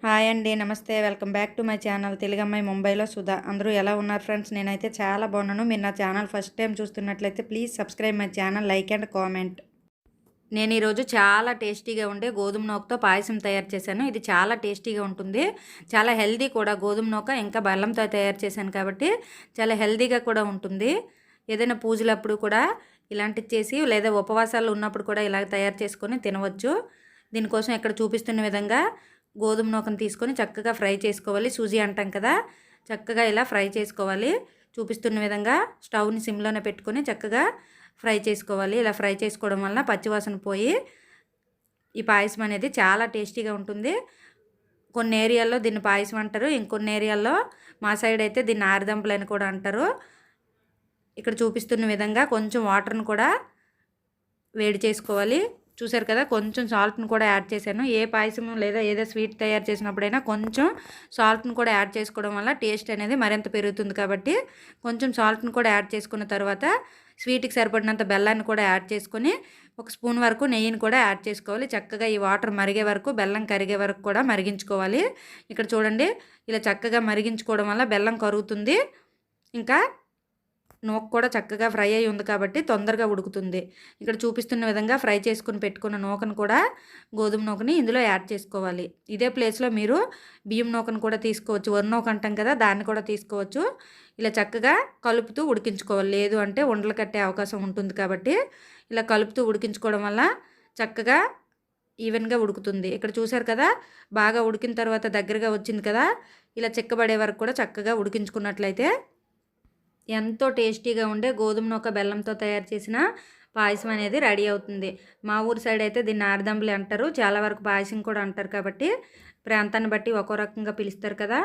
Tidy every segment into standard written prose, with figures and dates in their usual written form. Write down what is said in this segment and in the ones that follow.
Hi అండి, నమస్తే. Welcome back to my channel తెలుగమ్మాయి ముంబైలో సుధా. అందరూ ఎలా ఉన్నారు ఫ్రెండ్స్? నేనైతే చాలా బాగున్నాను. మీరు నా ఛానల్ ఫస్ట్ టైం చూస్తున్నట్లయితే please subscribe my channel, like and comment. నేను ఈరోజు చాలా టేస్టీగా ఉండే గోధుమ నూకతో పాయసం తయారు చేశాను. ఇది చాలా టేస్టీగా ఉంటుంది, చాలా హెల్దీ కూడా. గోధుమ నూక ఇంకా బెల్లంతో తయారు చేశాను కాబట్టి చాలా హెల్దీగా కూడా ఉంటుంది. ఏదైనా పూజలప్పుడు కూడా ఇలాంటివి చేసి, లేదా ఉపవాసాలు ఉన్నప్పుడు కూడా ఇలా తయారు చేసుకొని తినవచ్చు. దీనికోసం ఇక్కడ చూపిస్తున్న విధంగా గోధుమ నూకను తీసుకొని చక్కగా ఫ్రై చేసుకోవాలి. సూజీ అంటాం కదా, చక్కగా ఇలా ఫ్రై చేసుకోవాలి. చూపిస్తున్న విధంగా స్టవ్ని సిమ్లోనే పెట్టుకొని చక్కగా ఫ్రై చేసుకోవాలి. ఇలా ఫ్రై చేసుకోవడం వలన పచ్చివాసన పోయి ఈ పాయసం అనేది చాలా టేస్టీగా ఉంటుంది. కొన్ని ఏరియాల్లో దీన్ని పాయసం అంటారు, ఇంకొన్ని ఏరియాల్లో మా సైడ్ అయితే దీన్ని ఆరిదంపలని కూడా అంటారు. ఇక్కడ చూపిస్తున్న విధంగా కొంచెం వాటర్ను కూడా వేడి చేసుకోవాలి. చూసారు కదా, కొంచెం సాల్ట్ను కూడా యాడ్ చేశాను. ఏ పాయసం లేదా ఏదో స్వీట్ తయారు చేసినప్పుడైనా కొంచెం సాల్ట్ను కూడా యాడ్ చేసుకోవడం వల్ల టేస్ట్ అనేది మరింత పెరుగుతుంది. కాబట్టి కొంచెం సాల్ట్ను కూడా యాడ్ చేసుకున్న తర్వాత స్వీట్కి సరిపడినంత బెల్లాన్ని కూడా యాడ్ చేసుకొని 1 స్పూన్ వరకు నెయ్యిని కూడా యాడ్ చేసుకోవాలి. చక్కగా ఈ వాటర్ మరిగే వరకు, బెల్లం కరిగే వరకు కూడా మరిగించుకోవాలి. ఇక్కడ చూడండి, ఇలా చక్కగా మరిగించుకోవడం వల్ల బెల్లం కరుగుతుంది. ఇంకా నూక కూడా చక్కగా ఫ్రై అయి ఉంది కాబట్టి తొందరగా ఉడుకుతుంది. ఇక్కడ చూపిస్తున్న విధంగా ఫ్రై చేసుకుని పెట్టుకున్న నూకను కూడా, గోధుమ నూకని ఇందులో యాడ్ చేసుకోవాలి. ఇదే ప్లేస్లో మీరు బియ్యం నూకను కూడా తీసుకోవచ్చు. వరి నూక అంటాం కదా, దాన్ని కూడా తీసుకోవచ్చు. ఇలా చక్కగా కలుపుతూ ఉడికించుకోవాలి. లేదు అంటే ఉండలు కట్టే అవకాశం ఉంటుంది. కాబట్టి ఇలా కలుపుతూ ఉడికించుకోవడం వల్ల చక్కగా ఈవెన్గా ఉడుకుతుంది. ఇక్కడ చూసారు కదా, బాగా ఉడికిన తర్వాత దగ్గరగా వచ్చింది కదా, ఇలా చిక్కబడే వరకు కూడా చక్కగా ఉడికించుకున్నట్లయితే ఎంతో టేస్టీగా ఉండే గోధుమ నూక బెల్లంతో తయారు చేసిన పాయసం అనేది రెడీ అవుతుంది. మా ఊరు సైడ్ అయితే దీన్ని ఆరుదంబలి అంటారు, చాలా వరకు పాయసం కూడా అంటారు. కాబట్టి ప్రాంతాన్ని బట్టి ఒక్కో రకంగా పిలుస్తారు కదా.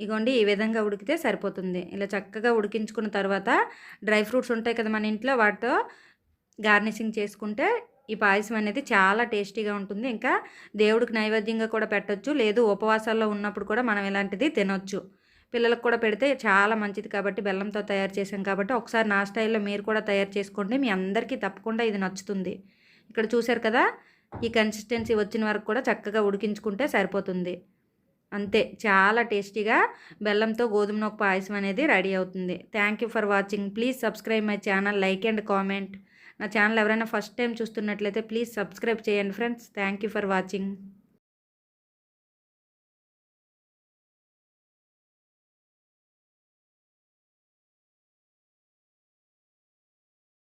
ఇగోండి, ఈ విధంగా ఉడికితే సరిపోతుంది. ఇలా చక్కగా ఉడికించుకున్న తర్వాత డ్రై ఫ్రూట్స్ ఉంటాయి కదా మన ఇంట్లో, వాటితో గార్నిషింగ్ చేసుకుంటే ఈ పాయసం అనేది చాలా టేస్టీగా ఉంటుంది. ఇంకా దేవుడికి నైవేద్యంగా కూడా పెట్టొచ్చు, లేదు ఉపవాసాల్లో ఉన్నప్పుడు కూడా మనం ఇలాంటిది తినొచ్చు. పిల్లలకు కూడా పెడితే చాలా మంచిది. కాబట్టి బెల్లంతో తయారు చేసాం కాబట్టి ఒకసారి నా స్టైల్లో మీరు కూడా తయారు చేసుకోండి, మీ అందరికీ తప్పకుండా ఇది నచ్చుతుంది. ఇక్కడ చూసారు కదా, ఈ కన్సిస్టెన్సీ వచ్చిన వరకు కూడా చక్కగా ఉడికించుకుంటే సరిపోతుంది. అంతే, చాలా టేస్టీగా బెల్లంతో గోధుమ నూక పాయసం అనేది రెడీ అవుతుంది. Thank you for watching. Please subscribe my channel, like and comment. నా ఛానల్ ఎవరైనా ఫస్ట్ టైం చూస్తున్నట్లయితే ప్లీజ్ సబ్స్క్రైబ్ చేయండి friends. Thank you for watching.